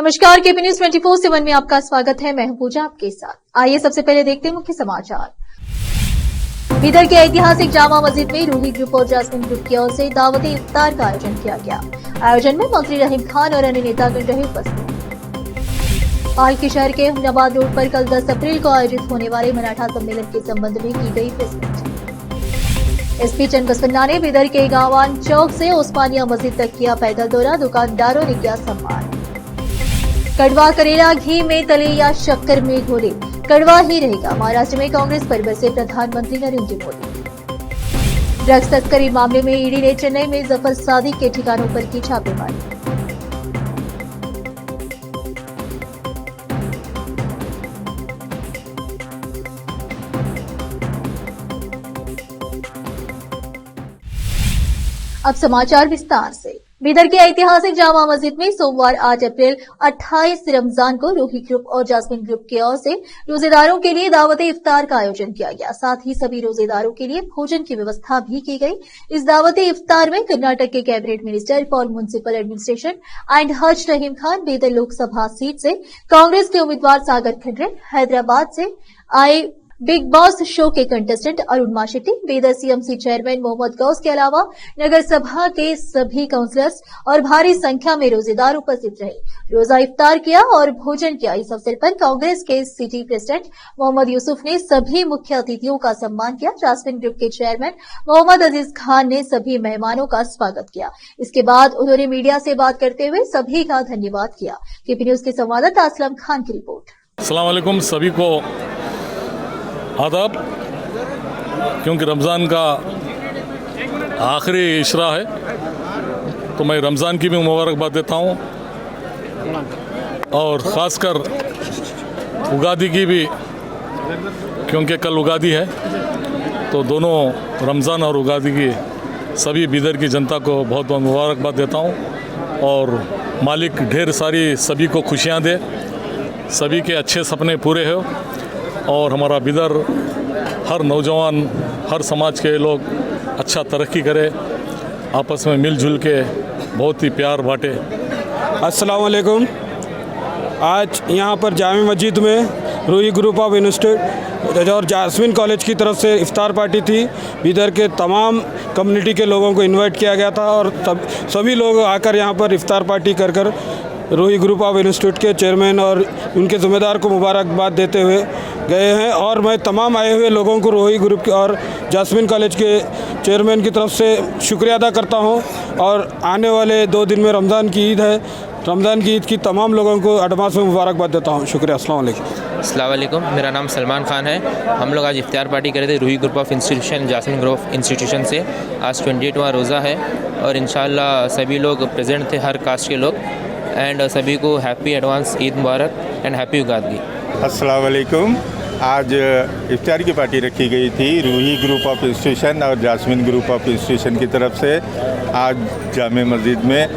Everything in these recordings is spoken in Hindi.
नमस्कार, केपी न्यूज 24/7 में आपका स्वागत है। मैं हूं पूजा आपके साथ। आइए सबसे पहले देखते हैं मुख्य समाचार। बीदर के ऐतिहासिक जामा मस्जिद में रूही ग्रुप और जास्मिन ग्रुप की ओर से दावती इफ्तार का आयोजन किया गया। आयोजन में मंत्री रहीम खान और अन्य नेतागण रहे उपस्थित। पाल के शहर के हुमनाबाद रोड पर कल 10 अप्रैल को आयोजित होने वाले मराठा सम्मेलन के संबंध में की गई प्रेस मीट। एसपी चंदबसन्ना ने बीदर के गांवान चौक से उस्मानिया मस्जिद तक किया पैदल दौरा। दुकानदारों ने किया सम्मान। कड़वा करेला घी में तले या शक्कर में घोले, कड़वा ही रहेगा। महाराष्ट्र में कांग्रेस पर बरसे प्रधानमंत्री नरेंद्र मोदी। ड्रग्स तस्करी मामले में ईडी ने चेन्नई में जफर सादिक के ठिकानों पर की छापेमारी। अब समाचार विस्तार से। बीदर के ऐतिहासिक जामा मस्जिद में सोमवार 8 अप्रैल 28 रमजान को रूही ग्रुप और जास्मिन ग्रुप की ओर से रोजेदारों के लिए दावत इफ्तार का आयोजन किया गया। साथ ही सभी रोजेदारों के लिए भोजन की व्यवस्था भी की गई। इस दावत इफ्तार में कर्नाटक के cabinet minister for municipal administration and हज रहीम खान, बीदर लोकसभा सीट से कांग्रेस के उम्मीदवार सागर खंडरे, हैदराबाद से आए बिग बॉस शो के contestant Arun Mashetty, Bidar CMC chairman Mohammed Ghouse के अलावा नगर सभा के सभी काउंसलर्स और भारी संख्या में रोजेदार उपस्थित रहे। रोजा इफ्तार किया और भोजन किया। इस अवसर पर कांग्रेस के सिटी प्रेसिडेंट मोहम्मद यूसुफ ने सभी मुख्य अतिथियों का सम्मान किया। जास्मिन ग्रुप के चेयरमैन मोहम्मद अजीज खान ने सभी मेहमानों का स्वागत किया। इसके बाद उन्होंने मीडिया से बात करते हुए सभी का धन्यवाद किया। केपी न्यूज के संवाददाता असलम खान की रिपोर्ट। अस्सलाम वालेकुम, सभी को आदाब। क्योंकि रमज़ान का आखिरी इशरा है तो मैं रमज़ान की भी मुबारकबाद देता हूँ और ख़ासकर उगादी की भी, क्योंकि कल उगादी है। तो दोनों रमज़ान और उगादी की सभी बीदर की जनता को बहुत बहुत मुबारकबाद देता हूँ और मालिक ढेर सारी सभी को खुशियाँ दे, सभी के अच्छे सपने पूरे हो और हमारा बीदर हर नौजवान, हर समाज के लोग अच्छा तरक्की करे, आपस में मिलजुल के बहुत ही प्यार बांटे। अस्सलाम वालेकुम। आज यहाँ पर जामा मस्जिद में रूही ग्रुप ऑफ इंस्टीट्यूट और जास्मिन कॉलेज की तरफ से इफ्तार पार्टी थी। बीदर के तमाम कम्युनिटी के लोगों को इनवाइट किया गया था और सभी लोग आकर यहाँ पर इफ्तार पार्टी कर रूही ग्रुप ऑफ इंस्टीट्यूट के चेयरमैन और उनके ज़िम्मेदार को मुबारकबाद देते हुए गए हैं। और मैं तमाम आए हुए लोगों को रूही ग्रुप और जास्मिन कॉलेज के चेयरमैन की तरफ से शुक्रिया अदा करता हूं। और आने वाले 2 दिन में रमज़ान की ईद है। रमज़ान की ईद की तमाम लोगों को एडवांस में मुबारकबाद देता हूं। शुक्रिया। अस्सलाम वालेकुम। मेरा नाम सलमान खान है। हम लोग आज इफ्तार पार्टी कर रहे थे Ruhi group of institution, Jasmine group of institution से। आज 28वां रोज़ा है और इंशाल्लाह सभी लोग प्रेजेंट थे, हर कास्ट के लोग। एंड सभी को happy advance Eid Mubarak and happy Ugadi. अस्सलाम वालेकुम। आज इफ्तार की पार्टी रखी गई थी रूही ग्रुप ऑफ इंस्टीट्यूशन और जास्मिन ग्रुप ऑफ इंस्टीट्यूशन की तरफ से आज जामे मस्जिद में,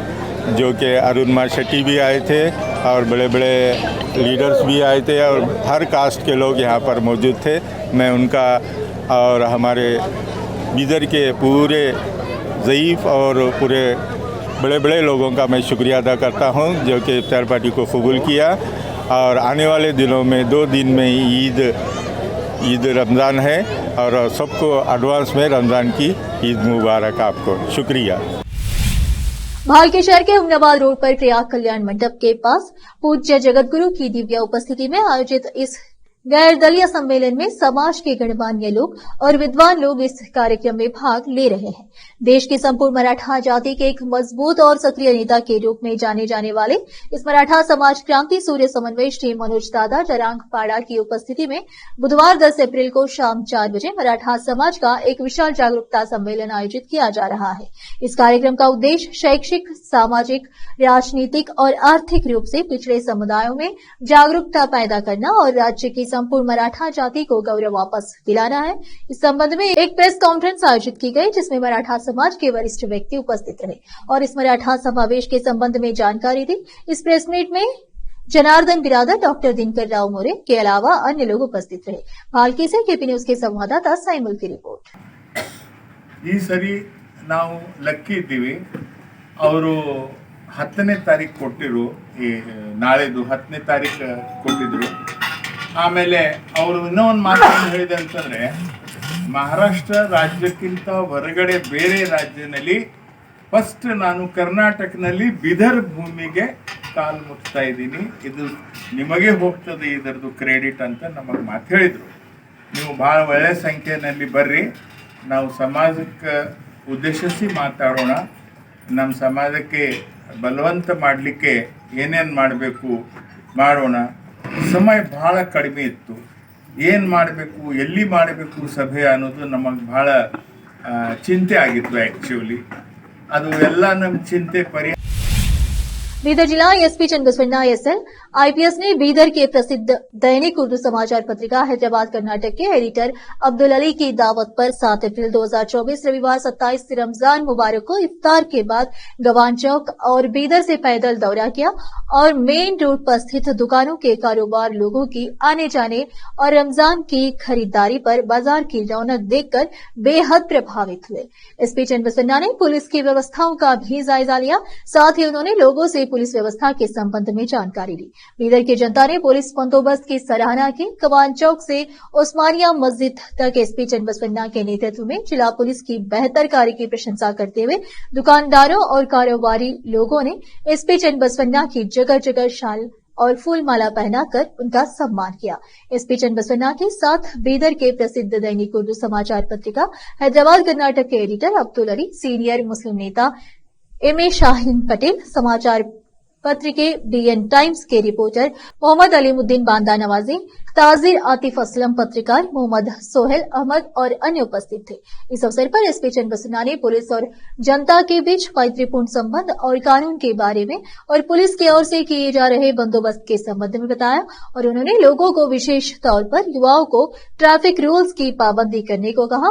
जो कि अरुण माशेट्टी भी आए थे और बड़े बड़े लीडर्स भी आए थे और हर कास्ट के लोग यहाँ पर मौजूद थे। मैं उनका और हमारे बीदर के पूरे ज़ईफ़ और पूरे बड़े बड़े लोगों का मैं शुक्रिया अदा करता हूँ जो कि इफ्तार पार्टी को कबूल किया। और आने वाले दिनों में 2 दिन में ईद रमज़ान है और सबको एडवांस में रमज़ान की ईद मुबारक। आपको शुक्रिया। भाल के शहर के हुमनाबाद रोड पर प्रयाग कल्याण मंडप के पास पूज्य जगतगुरु की दिव्य उपस्थिति में आयोजित इस गैर दलीय सम्मेलन में समाज के गणमान्य लोग और विद्वान लोग इस कार्यक्रम में भाग ले रहे हैं। देश की संपूर्ण मराठा जाति के एक मजबूत और सक्रिय नेता के रूप में जाने जाने वाले इस मराठा समाज क्रांति सूर्य समन्वय श्री मनोज दादा जरांग पाड़ा की उपस्थिति में बुधवार 10 अप्रैल को शाम 4 बजे मराठा समाज का एक विशाल जागरूकता सम्मेलन आयोजित किया जा रहा है। इस कार्यक्रम का उद्देश्य शैक्षिक, सामाजिक, राजनीतिक और आर्थिक रूप से पिछड़े समुदायों में जागरूकता पैदा करना और राज्य की संपूर्ण मराठा जाति को गौरव वापस दिलाना है। इस संबंध में एक प्रेस कॉन्फ्रेंस आयोजित की गई जिसमें मराठा समाज के वरिष्ठ व्यक्ति उपस्थित रहे और इस मराठा समावेश के संबंध में जानकारी दी। इस प्रेस मीट में जनार्दन बिरादर, डॉक्टर दिनकर राव मोरे के अलावा अन्य लोग उपस्थित रहे। भालकी से केपी न्यूज के संवाददाता साइमुल की रिपोर्ट। ಈ ಸರಿ ನಾವು ಲಕ್ಕಿ ಇದ್ದೀವಿ। ಅವರು 10ನೇ ತಾರೀಕು ಕೊಟ್ಟಿರು, ಈ ನಾಳೆದು 10ನೇ ತಾರೀಕು ಕೊಟ್ಟಿದ್ರು. ಆಮೇಲೆ ಅವರು ಇನ್ನೂ ಒಂದು ಮಾತು ಹೇಳಿದೆ ಅಂತಂದರೆ, ಮಹಾರಾಷ್ಟ್ರ ರಾಜ್ಯಕ್ಕಿಂತ ಹೊರಗಡೆ ಬೇರೆ ರಾಜ್ಯದಲ್ಲಿ ಫಸ್ಟ್ ನಾನು ಕರ್ನಾಟಕನಲ್ಲಿ ಬಿದರ್ ಭೂಮಿಗೆ ಕಾಲು ಮುಟ್ತಾ ಇದ್ದೀನಿ, ಇದು ನಿಮಗೆ ಹೋಗ್ತದೆ ಇದರದ್ದು ಕ್ರೆಡಿಟ್ ಅಂತ ನಮಗೆ ಮಾತು ಹೇಳಿದರು. ನೀವು ಭಾಳ ಒಳ್ಳೆಯ ಸಂಖ್ಯೆಯಲ್ಲಿ ಬರ್ರಿ, ನಾವು ಸಮಾಜಕ್ಕೆ ಉದ್ದೇಶಿಸಿ ಮಾತಾಡೋಣ. ನಮ್ಮ ಸಮಾಜಕ್ಕೆ ಬಲವಂತ ಮಾಡಲಿಕ್ಕೆ ಏನೇನು ಮಾಡಬೇಕು ಮಾಡೋಣ. ಸಮಯ ಭಾಳ ಕಡಿಮೆ ಇತ್ತು, ಏನು ಮಾಡಬೇಕು ಎಲ್ಲಿ ಮಾಡಬೇಕು ಸಭೆ ಅನ್ನೋದು ನಮಗೆ ಭಾಳ ಚಿಂತೆ ಆಗಿತ್ತು. ಆ್ಯಕ್ಚುಲಿ ಅದು ಎಲ್ಲ ನಮ್ಮ ಚಿಂತೆ ಪರಿಹಾರ. बीदर जिला एसपी चन्नबसवण्णा एसएल आईपीएस ने बीदर के प्रसिद्ध दैनिक उर्दू समाचार पत्रिका हैदराबाद कर्नाटक के एडिटर अब्दुल अली की दावत पर 7 अप्रैल 2024 रविवार 27 रमजान मुबारक को इफ्तार के बाद गवान चौक और बीदर से पैदल दौरा किया और मेन रोड पर स्थित दुकानों के कारोबार लोगों की आने जाने और रमजान की खरीदारी पर बाजार की रौनक देखकर बेहद प्रभावित हुए। एसपी चन्नबसवण्णा ने पुलिस की व्यवस्थाओं का भी जायजा लिया, साथ ही उन्होंने लोगों से पुलिस व्यवस्था के संबंध में जानकारी ली। बीदर की जनता ने पुलिस बंदोबस्त की सराहना की। कवान चौक से उस्मानिया मस्जिद तक एसपी चन्नबसवण्णा के नेतृत्व में जिला पुलिस की बेहतर कार्य की प्रशंसा करते हुए दुकानदारों और कारोबारी लोगों ने एसपी चन्नबसवण्णा की जगह जगह शाल और फूल माला पहनाकर उनका सम्मान किया। एसपी चन्नबसवण्णा के साथ बीदर के प्रसिद्ध दैनिक उर्दू समाचार पत्रिका हैदराबाद कर्नाटक के एडिटर अब्दुल अली, सीनियर मुस्लिम नेता एमए शाहीन पटेल, समाचार पत्र के डीएन टाइम्स के रिपोर्टर मोहम्मद अलीमुद्दीन बांदा नवाजी, ताजिर आतिफ असलम पत्रकार मोहम्मद सोहेल अहमद और अन्य उपस्थित थे। इस अवसर पर एसपी चन्नबसवण्णा ने पुलिस और जनता के बीच मैत्रीपूर्ण संबंध और कानून के बारे में और पुलिस की ओर से किए जा रहे बंदोबस्त के संबंध में बताया और उन्होंने लोगों को विशेष तौर पर युवाओं को ट्रैफिक रूल्स की पाबंदी करने को कहा।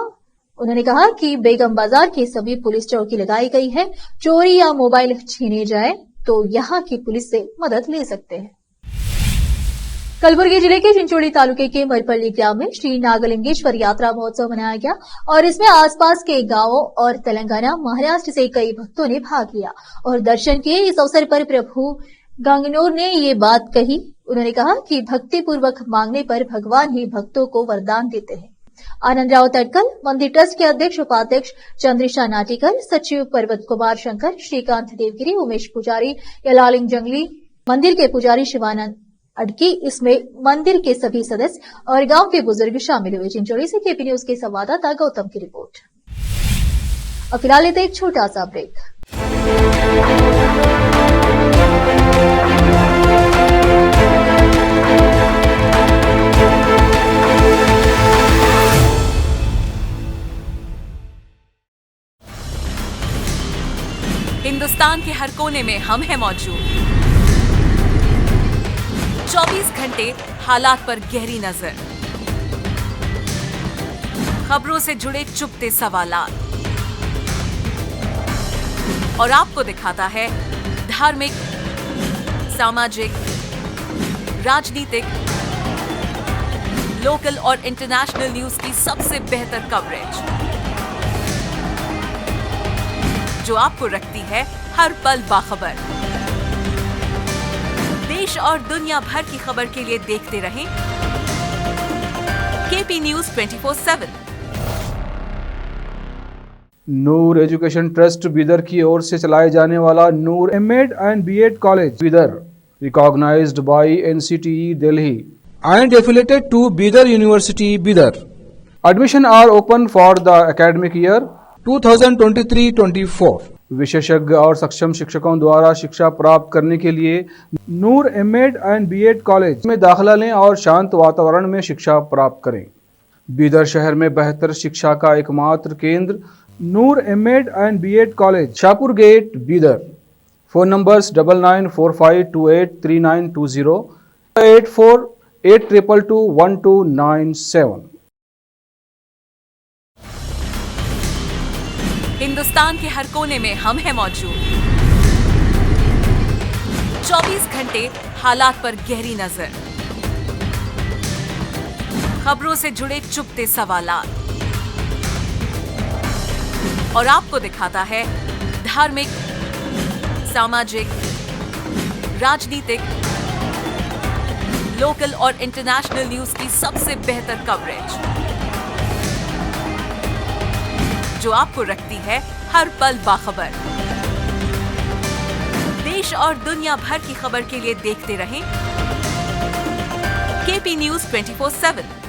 उन्होंने कहा कि बेगम बाजार की सभी पुलिस चौकी लगाई गई है, चोरी या मोबाइल छीने जाए तो यहाँ की पुलिस से मदद ले सकते हैं। कलबुर्गी जिले के चिंचोली तालुके के मरपल्ली ग्राम में श्री नागलिंगेश्वर यात्रा महोत्सव मनाया गया और इसमें आसपास के गांवों और तेलंगाना, महाराष्ट्र से कई भक्तों ने भाग लिया और दर्शन किए। इस अवसर पर प्रभु गंगनोर ने ये बात कही। उन्होंने कहा कि भक्ति पूर्वक मांगने पर भगवान ही भक्तों को वरदान देते हैं। आनंदराव तटकल, मंदिर ट्रस्ट के अध्यक्ष उपाध्यक्ष चंद्रिशा नाटिकर, सचिव पर्वत कुमार शंकर, श्रीकांत देवगिरी, उमेश पुजारी, यलालिंग जंगली, मंदिर के पुजारी शिवानंद अडकी, इसमें मंदिर के सभी सदस्य और गांव के बुजुर्ग शामिल हुए। चिंचोली से केपी न्यूज के संवाददाता गौतम की रिपोर्ट। और फिलहाल लेते एक छोटा सा ब्रेक। हिंदुस्तान के हर कोने में हम हैं मौजूद। 24 घंटे हालात पर गहरी नजर, खबरों से जुड़े चुपते सवालात और आपको दिखाता है धार्मिक, सामाजिक, राजनीतिक, लोकल और इंटरनेशनल न्यूज की सबसे बेहतर कवरेज जो आपको रखती है हर पल बाखबर। देश और दुनिया भर की खबर के लिए देखते रहें KP news 24/7। Noor education trust Bidar की ओर से चलाए जाने वाला Noor MEd and BEd college Bidar, recognised by NCTE Delhi and affiliated to Bidar University, Bidar. Admission are open for the academic year 2023-24. विशेषज्ञ और सक्षम शिक्षकों द्वारा शिक्षा प्राप्त करने के लिए नूर एमएड एंड बीएड कॉलेज में दाखिला लें और शांत वातावरण में शिक्षा प्राप्त करें। बीदर शहर में बेहतर शिक्षा का एकमात्र केंद्र Noor MEd and BEd college, Shahpur gate, Bidar. Phone numbers 9945283920, 8482221297। Hindustan के हर कोने में हम हैं मौजूद। 24 घंटे हालात पर गहरी नजर, खबरों से जुड़े चुपते सवालात और आपको दिखाता है धार्मिक, सामाजिक, राजनीतिक, लोकल और इंटरनेशनल न्यूज की सबसे बेहतर कवरेज, जो आपको रखती है हर पल बाखबर। देश और दुनिया भर की खबर के लिए देखते रहें केपी न्यूज 24/7।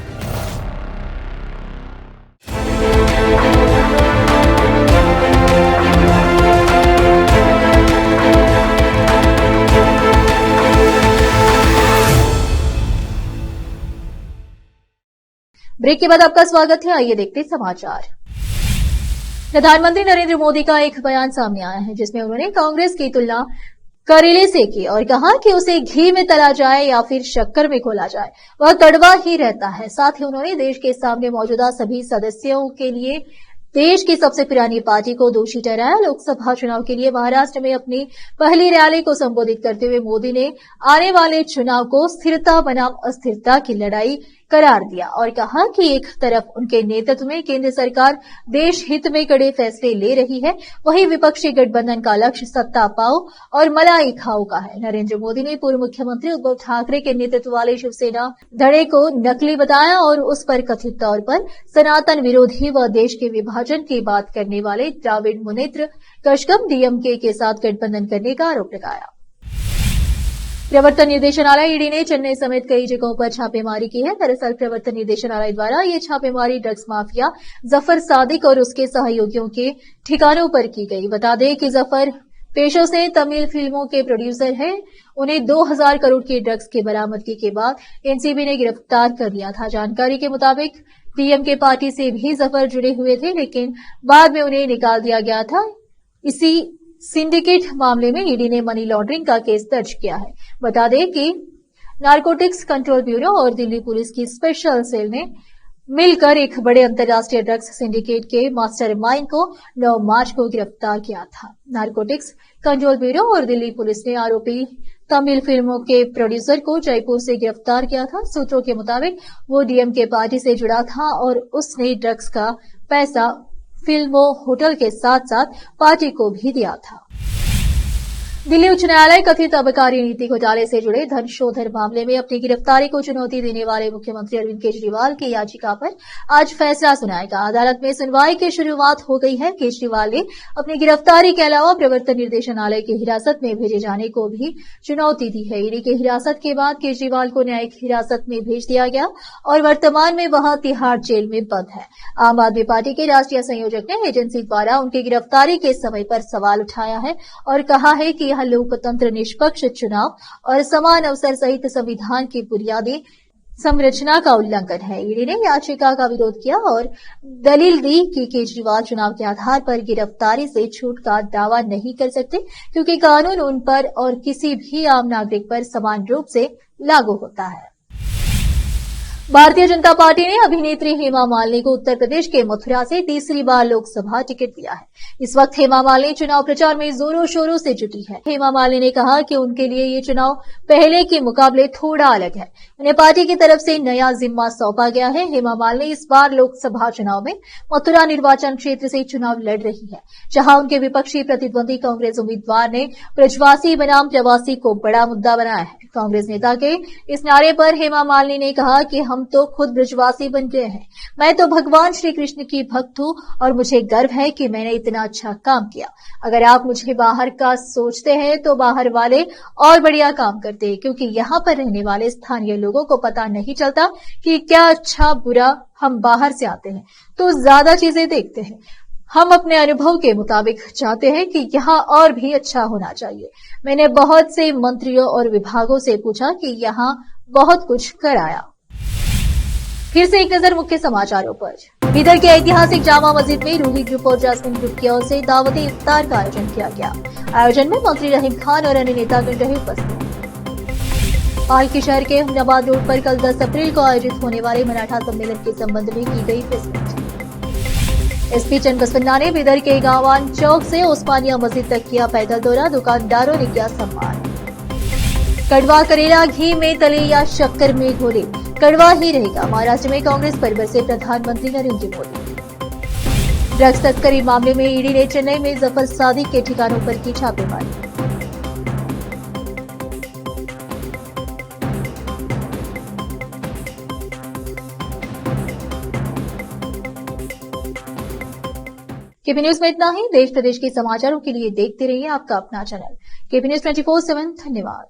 ब्रेक के बाद आपका स्वागत है। आइए देखते हैं समाचार। प्रधानमंत्री नरेंद्र मोदी का एक बयान सामने आया है जिसमें उन्होंने कांग्रेस की तुलना करेले से की और कहा कि उसे घी में तला जाए या फिर शक्कर में घोला जाए वह कड़वा ही रहता है। साथ ही उन्होंने देश के सामने मौजूदा सभी सदस्यों के लिए देश की सबसे पुरानी पार्टी को दोषी ठहराया। लोकसभा चुनाव के लिए महाराष्ट्र में अपनी पहली रैली को संबोधित करते हुए मोदी ने आने वाले चुनाव को स्थिरता बनाम अस्थिरता की लड़ाई करार दिया और कहा कि एक तरफ उनके नेतृत्व में केंद्र सरकार देश हित में कड़े फैसले ले रही है, वहीं विपक्षी गठबंधन का लक्ष्य सत्ता पाओ और मलाई खाओ का है। नरेंद्र मोदी ने पूर्व मुख्यमंत्री उद्धव ठाकरे के नेतृत्व वाले शिवसेना धड़े को नकली बताया और उस पर कथित तौर पर सनातन विरोधी व देश के विभाजन की बात करने वाले द्राविड़ मुनेत्र कषगम डीएमके के साथ गठबंधन करने का आरोप लगाया। प्रवर्तन निदेशालय ईडी ने चेन्नई समेत कई जगहों पर छापेमारी की है। दरअसल प्रवर्तन निदेशालय द्वारा ये छापेमारी ड्रग्स माफिया जफर सादिक और उसके सहयोगियों के ठिकानों पर की गई। बता दें कि जफर पेशों से तमिल फिल्मों के प्रोड्यूसर हैं। उन्हें 2000 करोड़ की ड्रग्स की बरामदगी के बाद एनसीबी ने गिरफ्तार कर लिया था। जानकारी के मुताबिक डीएमके पार्टी से भी जफर जुड़े हुए थे, लेकिन बाद में उन्हें निकाल दिया गया था। इसी सिंडिकेट मामले में ईडी ने मनी लॉन्ड्रिंग का केस दर्ज किया है। बता दें कि नारकोटिक्स कंट्रोल ब्यूरो और दिल्ली पुलिस की स्पेशल सेल ने मिलकर एक बड़े अंतर्राष्ट्रीय ड्रग्स सिंडिकेट के मास्टरमाइंड को 9 मार्च को गिरफ्तार किया था। नारकोटिक्स कंट्रोल ब्यूरो और दिल्ली पुलिस ने आरोपी तमिल फिल्मों के प्रोड्यूसर को जयपुर से गिरफ्तार किया था। सूत्रों के मुताबिक वो डीएमके पार्टी से जुड़ा था और उसने ड्रग्स का पैसा फिल्मों होटल के साथ साथ पार्टी को भी दिया था। दिल्ली उच्च न्यायालय कथित आबकारी नीति घोटाले से जुड़े धन शोधन मामले में अपनी गिरफ्तारी को चुनौती देने वाले मुख्यमंत्री अरविंद केजरीवाल की याचिका पर आज फैसला सुनाएगा। अदालत में सुनवाई की शुरुआत हो गई है। केजरीवाल ने अपनी गिरफ्तारी के अलावा प्रवर्तन निदेशालय की हिरासत में भेजे जाने को भी चुनौती दी है। ईडी की हिरासत के बाद केजरीवाल को न्यायिक हिरासत में भेज दिया गया और वर्तमान में वह तिहाड़ जेल में बंद है। आम आदमी पार्टी के राष्ट्रीय संयोजक ने एजेंसी द्वारा उनकी गिरफ्तारी के समय पर सवाल उठाया है और कहा है कि यह लोकतंत्र, निष्पक्ष चुनाव और समान अवसर सहित संविधान की बुनियादी संरचना का उल्लंघन है। ईडी ने याचिका का विरोध किया और दलील दी कि केजरीवाल चुनाव के आधार पर गिरफ्तारी से छूट का दावा नहीं कर सकते क्योंकि कानून उन पर और किसी भी आम नागरिक पर समान रूप से लागू होता है। भारतीय जनता पार्टी ने अभिनेत्री हेमा मालिनी को उत्तर प्रदेश के मथुरा से तीसरी बार लोकसभा टिकट दिया है। इस वक्त हेमा मालिनी चुनाव प्रचार में जोरों शोरों से जुटी है। हेमा मालिनी ने कहा कि उनके लिए ये चुनाव पहले के मुकाबले थोड़ा अलग है। उन्हें पार्टी की तरफ से नया जिम्मा सौंपा गया है। हेमा मालिनी इस बार लोकसभा चुनाव में मथुरा निर्वाचन क्षेत्र से चुनाव लड़ रही है, जहां उनके विपक्षी प्रतिद्वंदी कांग्रेस उम्मीदवार ने ब्रजवासी बनाम प्रवासी को बड़ा मुद्दा बनाया है। कांग्रेस नेता के इस नारे पर हेमा मालिनी ने कहा कि हम तो खुद ब्रजवासी बन गए हैं। मैं तो भगवान श्री कृष्ण की भक्त हूँ और मुझे गर्व है कि मैंने इतना अच्छा काम किया। अगर आप मुझे बाहर का सोचते हैं तो बाहर वाले और बढ़िया काम करते हैं, क्योंकि यहाँ पर रहने वाले स्थानीय लोगों को पता नहीं चलता कि क्या अच्छा बुरा। हम बाहर से आते हैं तो ज्यादा चीजें देखते हैं। हम अपने अनुभव के मुताबिक चाहते हैं कि यहाँ और भी अच्छा होना चाहिए। मैंने बहुत से मंत्रियों और विभागों से पूछा कि यहाँ बहुत कुछ कराया। फिर से एक नजर मुख्य समाचारों पर। बीदर के ऐतिहासिक जामा मस्जिद में रूही ग्रुप और जासमीन ग्रुप की ओर से दावती इफ्तार का आयोजन किया गया। आयोजन में मंत्री रहीम खान और अन्य नेतागण रहे उपस्थित। पालकी शहर के हुमनाबाद रोड पर कल 10 अप्रैल को आयोजित होने वाले मराठा सम्मेलन के संबंध में की गई प्रेसमीट। एसपी चंद बसवन्ना ने बीदर के गांवान चौक से ओस्मानिया मस्जिद तक किया पैदल दौरा। दुकानदारों ने किया सम्मान। कड़वा करेला घी में तले या शक्कर में घोले, कड़वा ही रहेगा। महाराष्ट्र में कांग्रेस पर बरसे प्रधानमंत्री नरेंद्र मोदी। ड्रग्स तस्करी मामले में ईडी ने चेन्नई में जफर सादिक के ठिकानों पर की छापेमारी। केपी न्यूज में इतना ही। देश प्रदेश के समाचारों के लिए देखते रहिए आपका अपना चैनल केपी न्यूज 24/7। धन्यवाद।